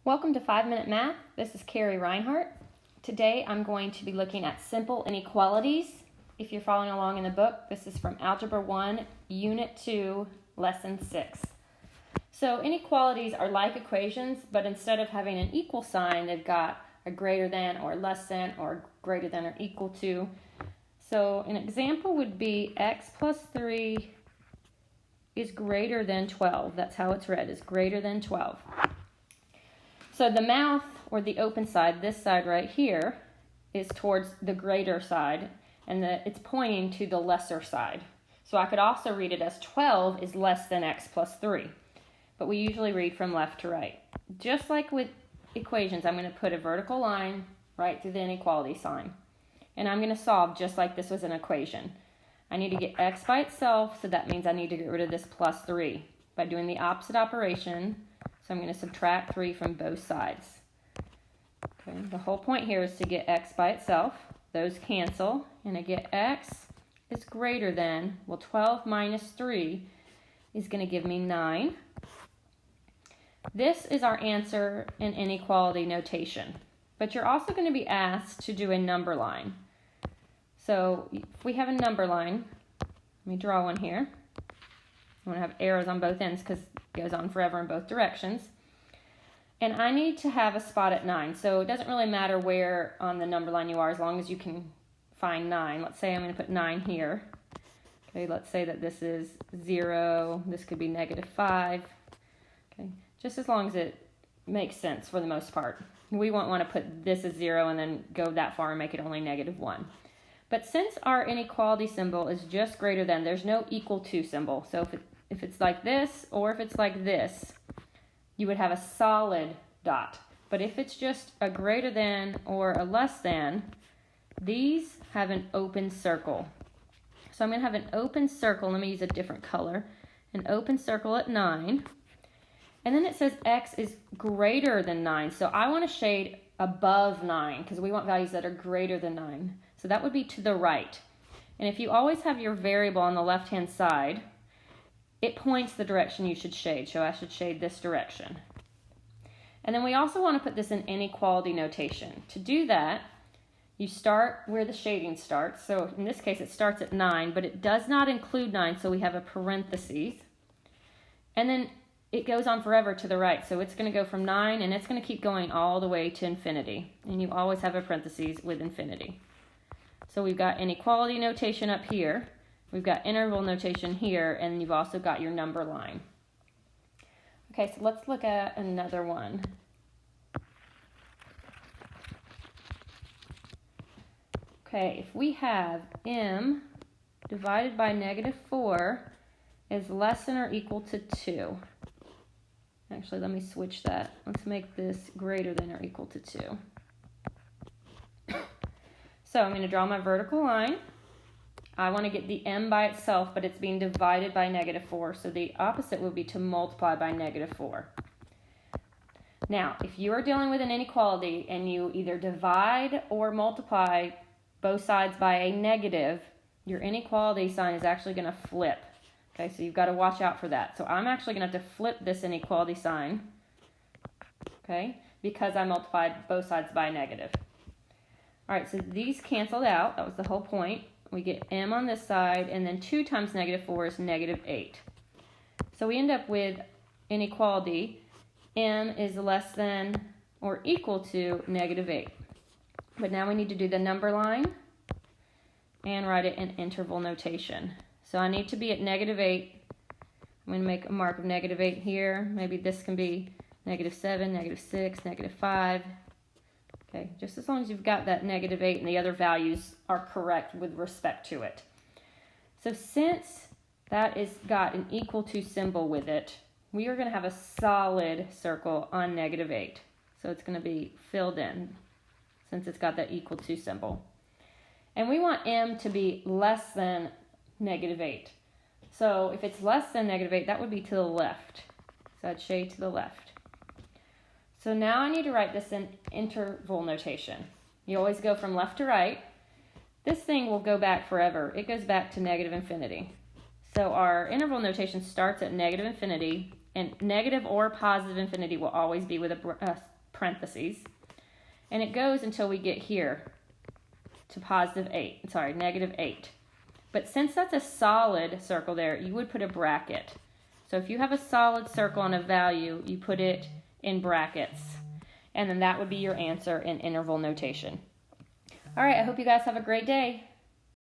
Welcome to 5-Minute Math. This is Carrie Rhinehart. Today I'm going to be looking at simple inequalities. If you're following along in the book, this is from Algebra 1, Unit 2, Lesson 6. So inequalities are like equations, but instead of having an equal sign, they've got a greater than or less than or greater than or equal to. So an example would be x plus 3 is greater than 12. That's how it's read, is greater than 12. So the mouth, or the open side, this side right here, is towards the greater side, and it's pointing to the lesser side. So I could also read it as 12 is less than x plus 3, but we usually read from left to right. Just like with equations, I'm going to put a vertical line right through the inequality sign, and I'm going to solve just like this was an equation. I need to get x by itself, so that means I need to get rid of this plus 3 by doing the opposite operation. So I'm going to subtract 3 from both sides. Okay, the whole point here is to get x by itself. Those cancel, and I get x is greater than, 12 minus 3 is going to give me 9. This is our answer in inequality notation. But you're also going to be asked to do a number line. So if we have a number line, let me draw one here. I want to have arrows on both ends because it goes on forever in both directions. And I need to have a spot at 9. So it doesn't really matter where on the number line you are as long as you can find 9. Let's say I'm going to put 9 here. Okay, let's say that this is 0. This could be -5. Okay, just as long as it makes sense for the most part. We won't want to put this as 0 and then go that far and make it only -1. But since our inequality symbol is just greater than, there's no equal to symbol. So if it's like this or if it's like this, you would have a solid dot. But if it's just a greater than or a less than, these have an open circle. So I'm going to have an open circle. Let me use a different color. An open circle at 9. And then it says x is greater than 9. So I want to shade above 9 because we want values that are greater than 9. So that would be to the right. And if you always have your variable on the left-hand side, it points the direction you should shade. So I should shade this direction. And then we also want to put this in inequality notation. To do that, you start where the shading starts. So in this case, it starts at 9, but it does not include 9, so we have a parentheses. And then it goes on forever to the right. So it's going to go from 9, and it's going to keep going all the way to infinity. And you always have a parentheses with infinity. So we've got inequality notation up here. We've got interval notation here, and you've also got your number line. Okay, so let's look at another one. Okay, if we have m divided by -4 is less than or equal to 2. Actually, let me switch that. Let's make this greater than or equal to 2. So I'm going to draw my vertical line. I want to get the m by itself, but it's being divided by -4. So the opposite would be to multiply by -4. Now, if you are dealing with an inequality and you either divide or multiply both sides by a negative, your inequality sign is actually going to flip. Okay, so you've got to watch out for that. So I'm actually going to have to flip this inequality sign, okay, because I multiplied both sides by a negative. All right, so these canceled out. That was the whole point. We get m on this side, and then 2 times -4 is -8. So we end up with inequality. M is less than or equal to -8. But now we need to do the number line and write it in interval notation. So I need to be at -8. I'm going to make a mark of -8 here. Maybe this can be -7, -6, -5. Okay, just as long as you've got that -8 and the other values are correct with respect to it. So since that is got an equal to symbol with it, we are going to have a solid circle on -8. So it's going to be filled in since it's got that equal to symbol. And we want m to be less than -8. So if it's less than -8, that would be to the left. So I'd shade to the left. So now I need to write this in interval notation. You always go from left to right. This thing will go back forever. It goes back to -infinity. So our interval notation starts at -infinity And negative or positive infinity will always be with a parentheses. And it goes until we get here to negative 8. But since that's a solid circle there, you would put a bracket. So if you have a solid circle and a value, you put it in brackets. And then that would be your answer in interval notation. All right, I hope you guys have a great day.